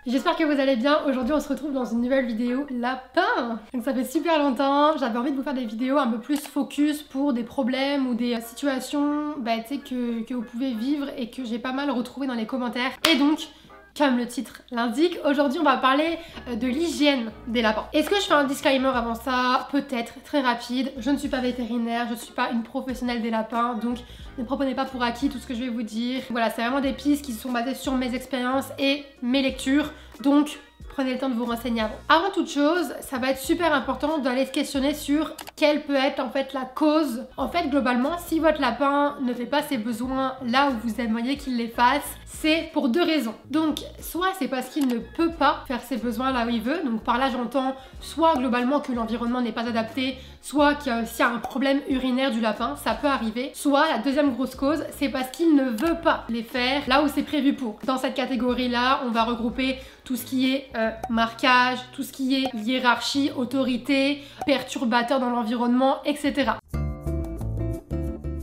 J'espère que vous allez bien. Aujourd'hui on se retrouve dans une nouvelle vidéo lapin. Donc ça fait super longtemps, j'avais envie de vous faire des vidéos un peu plus focus pour des problèmes ou des situations que vous pouvez vivre et que j'ai pas mal retrouvé dans les commentaires. Et donc, comme le titre l'indique, aujourd'hui on va parler de l'hygiène des lapins. Est-ce que je fais un disclaimer avant ça? Peut-être, très rapide. Je ne suis pas vétérinaire, je ne suis pas une professionnelle des lapins, donc ne prenez pas pour acquis tout ce que je vais vous dire. Voilà, c'est vraiment des pistes qui sont basées sur mes expériences et mes lectures, donc prenez le temps de vous renseigner avant. Avant toute chose, ça va être super important d'aller se questionner sur quelle peut être en fait la cause. En fait, globalement, si votre lapin ne fait pas ses besoins là où vous aimeriez qu'il les fasse, c'est pour deux raisons. Donc, soit c'est parce qu'il ne peut pas faire ses besoins là où il veut, donc par là j'entends soit globalement que l'environnement n'est pas adapté, soit qu'il y a aussi un problème urinaire du lapin, ça peut arriver. Soit la deuxième grosse cause, c'est parce qu'il ne veut pas les faire là où c'est prévu pour. Dans cette catégorie-là, on va regrouper tout ce qui est marquage, tout ce qui est hiérarchie, autorité, perturbateur dans l'environnement, etc.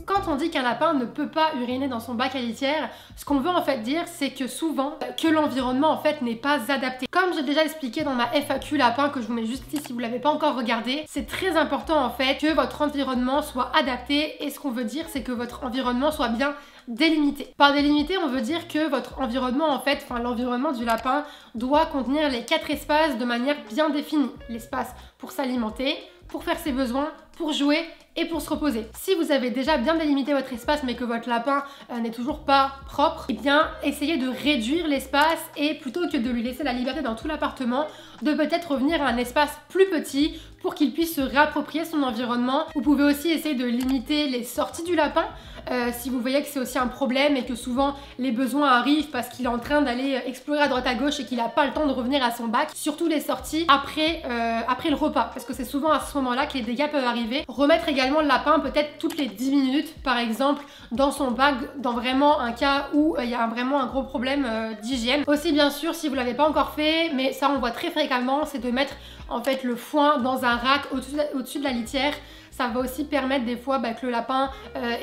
Quand on dit qu'un lapin ne peut pas uriner dans son bac à litière, ce qu'on veut en fait dire, c'est que souvent, que l'environnement en fait n'est pas adapté. Comme j'ai déjà expliqué dans ma FAQ lapin, que je vous mets juste ici si vous l'avez pas encore regardé, c'est très important en fait que votre environnement soit adapté, et ce qu'on veut dire, c'est que votre environnement soit bien délimité. Par délimité, on veut dire que votre environnement en fait, l'environnement du lapin doit contenir les 4 espaces de manière bien définie. L'espace pour s'alimenter, pour faire ses besoins, pour jouer et pour se reposer. Si vous avez déjà bien délimité votre espace mais que votre lapin n'est toujours pas propre, eh bien essayez de réduire l'espace, et plutôt que de lui laisser la liberté dans tout l'appartement, de peut-être revenir à un espace plus petit pour qu'il puisse se réapproprier son environnement. Vous pouvez aussi essayer de limiter les sorties du lapin. Si vous voyez que c'est aussi un problème et que souvent les besoins arrivent parce qu'il est en train d'aller explorer à droite à gauche et qu'il n'a pas le temps de revenir à son bac, surtout les sorties après le repas, parce que c'est souvent à ce moment-là que les dégâts peuvent arriver. Remettre également le lapin peut-être toutes les 10 minutes par exemple dans son bac, dans vraiment un cas où il y a vraiment un gros problème d'hygiène. Aussi bien sûr, si vous l'avez pas encore fait, mais ça on voit très fréquemment, c'est de mettre en fait le foin dans un rack au-dessus de la litière. Ça va aussi permettre des fois que le lapin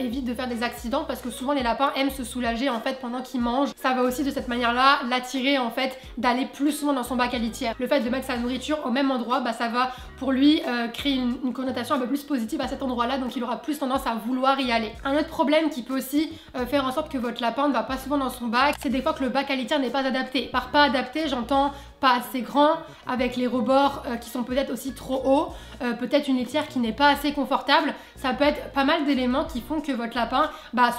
évite de faire des accidents, parce que souvent les lapins aiment se soulager en fait pendant qu'ils mangent. Ça va aussi de cette manière-là l'attirer en fait d'aller plus souvent dans son bac à litière. Le fait de mettre sa nourriture au même endroit, ça va pour lui créer une connotation un peu plus positive à cet endroit-là, donc il aura plus tendance à vouloir y aller. Un autre problème qui peut aussi faire en sorte que votre lapin ne va pas souvent dans son bac, c'est des fois que le bac à litière n'est pas adapté. Par pas adapté, j'entends pas assez grand, avec les rebords qui sont peut-être aussi trop hauts, peut-être une litière qui n'est pas assez confortable. Ça peut être pas mal d'éléments qui font que votre lapin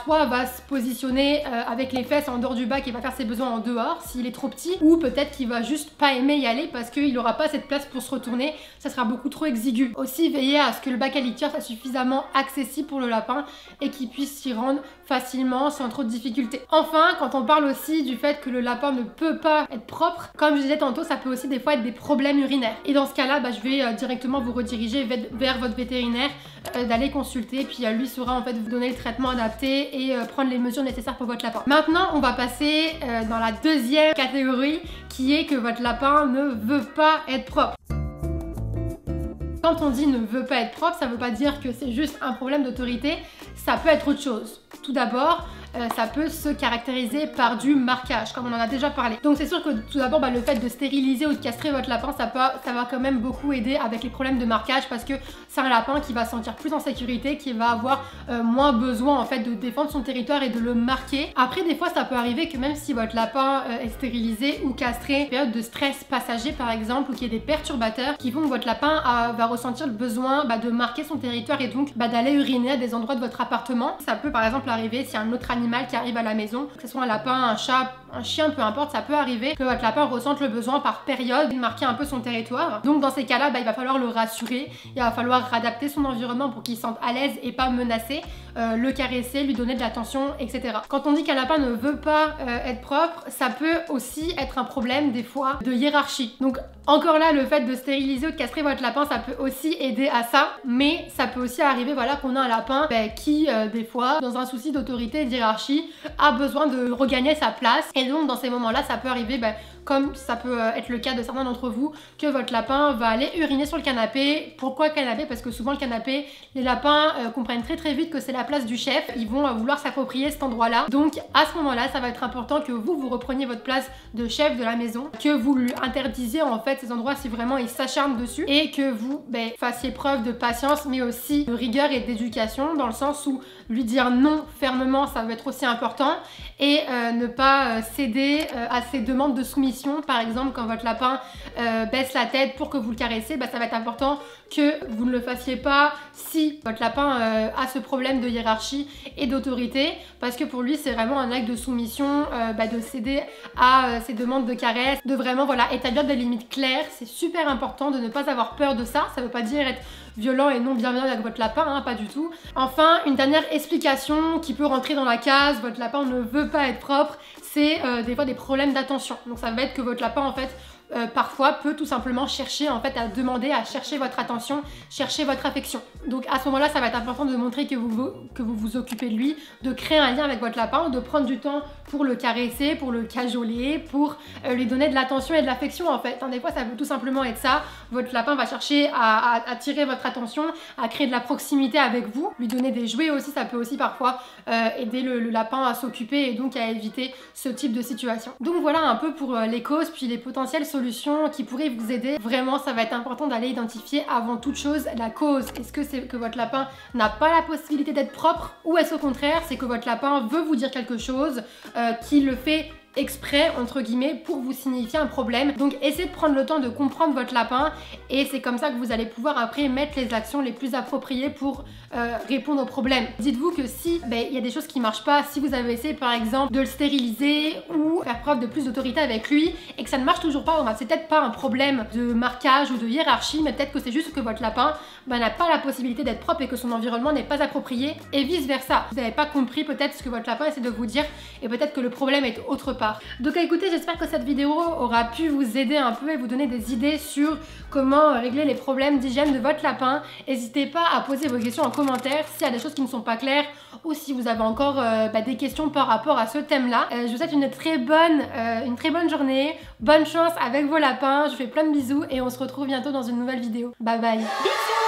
soit va se positionner avec les fesses en dehors du bac et va faire ses besoins en dehors s'il est trop petit, ou peut-être qu'il va juste pas aimer y aller parce qu'il n'aura pas cette place pour se retourner, ça sera beaucoup trop exigu. Aussi veillez à ce que le bac à litière soit suffisamment accessible pour le lapin et qu'il puisse s'y rendre facilement sans trop de difficultés. Enfin, quand on parle aussi du fait que le lapin ne peut pas être propre, comme je disais tantôt, ça peut aussi des fois être des problèmes urinaires. Et dans ce cas-là, je vais directement vous rediriger vers votre vétérinaire, d'aller consulter, puis lui saura en fait vous donner le traitement adapté et prendre les mesures nécessaires pour votre lapin. Maintenant, on va passer dans la deuxième catégorie, qui est que votre lapin ne veut pas être propre. Quand on dit ne veut pas être propre, ça veut pas dire que c'est juste un problème d'autorité, ça peut être autre chose. Tout d'abord, ça peut se caractériser par du marquage, comme on en a déjà parlé. Donc c'est sûr que tout d'abord, le fait de stériliser ou de castrer votre lapin, ça va quand même beaucoup aider avec les problèmes de marquage, parce que c'est un lapin qui va se sentir plus en sécurité, qui va avoir moins besoin en fait de défendre son territoire et de le marquer. Après, des fois, ça peut arriver que même si votre lapin est stérilisé ou castré, période de stress passager par exemple, ou qu'il y ait des perturbateurs qui font que votre lapin va ressentir le besoin de marquer son territoire et donc d'aller uriner à des endroits de votre appartement. Ça peut par exemple arriver si un autre animal qui arrive à la maison, que ce soit un lapin, un chat, un chien, peu importe, ça peut arriver que votre lapin ressente le besoin par période de marquer un peu son territoire. Donc dans ces cas-là, il va falloir le rassurer, il va falloir adapter son environnement pour qu'il se sente à l'aise et pas menacé, le caresser, lui donner de l'attention, etc. Quand on dit qu'un lapin ne veut pas être propre, ça peut aussi être un problème des fois de hiérarchie. Donc Encore là, le fait de stériliser ou de castrer votre lapin, ça peut aussi aider à ça, mais ça peut aussi arriver voilà, qu'on a un lapin qui, des fois, dans un souci d'autorité et d'hiérarchie, a besoin de regagner sa place. Et donc, dans ces moments-là, ça peut arriver, comme ça peut être le cas de certains d'entre vous, que votre lapin va aller uriner sur le canapé. Pourquoi canapé? Parce que souvent le canapé, les lapins comprennent très vite que c'est la place du chef. Ils vont vouloir s'approprier cet endroit-là. Donc à ce moment-là, ça va être important que vous repreniez votre place de chef de la maison, que vous lui interdisiez en fait ces endroits si vraiment il s'acharne dessus, et que vous fassiez preuve de patience, mais aussi de rigueur et d'éducation, dans le sens où lui dire non fermement, ça va être aussi important, et ne pas céder à ses demandes de soumission. Par exemple, quand votre lapin baisse la tête pour que vous le caressez, ça va être important que vous ne le fassiez pas si votre lapin a ce problème de hiérarchie et d'autorité, parce que pour lui c'est vraiment un acte de soumission, de céder à ses demandes de caresse, de vraiment voilà établir des limites claires. C'est super important de ne pas avoir peur de ça. Ça veut pas dire être violent et non bienveillant avec votre lapin, hein, pas du tout. Enfin, une dernière explication qui peut rentrer dans la case votre lapin ne veut pas être propre, c'est des fois des problèmes d'attention. Donc ça va être que votre lapin en fait parfois peut tout simplement chercher en fait à demander, à chercher votre attention, chercher votre affection. Donc à ce moment-là, ça va être important de montrer que vous vous occupez de lui, de créer un lien avec votre lapin, de prendre du temps pour le caresser, pour le cajoler, pour lui donner de l'attention et de l'affection en fait. Des fois ça peut tout simplement être ça. Votre lapin va chercher à attirer votre attention, à créer de la proximité avec vous, lui donner des jouets aussi, ça peut aussi parfois aider le lapin à s'occuper et donc à éviter ce type de situation. Donc voilà un peu pour les causes puis les potentielles solutions qui pourraient vous aider. Vraiment ça va être important d'aller identifier avant toute chose la cause. Est-ce que c'est que votre lapin n'a pas la possibilité d'être propre, ou est-ce au contraire c'est que votre lapin veut vous dire quelque chose, qui le fait exprès entre guillemets pour vous signifier un problème. Donc essayez de prendre le temps de comprendre votre lapin, et c'est comme ça que vous allez pouvoir après mettre les actions les plus appropriées pour répondre au problème. Dites-vous que si il y a des choses qui marchent pas, si vous avez essayé par exemple de le stériliser ou faire preuve de plus d'autorité avec lui et que ça ne marche toujours pas, c'est peut-être pas un problème de marquage ou de hiérarchie, mais peut-être que c'est juste que votre lapin n'a pas la possibilité d'être propre et que son environnement n'est pas approprié, et vice versa. Vous n'avez pas compris peut-être ce que votre lapin essaie de vous dire, et peut-être que le problème est autre part. Donc écoutez, j'espère que cette vidéo aura pu vous aider un peu et vous donner des idées sur comment régler les problèmes d'hygiène de votre lapin. N'hésitez pas à poser vos questions en commentaire s'il y a des choses qui ne sont pas claires, ou si vous avez encore des questions par rapport à ce thème-là. Je vous souhaite une très bonne journée, bonne chance avec vos lapins, je vous fais plein de bisous et on se retrouve bientôt dans une nouvelle vidéo. Bye bye. Bisous.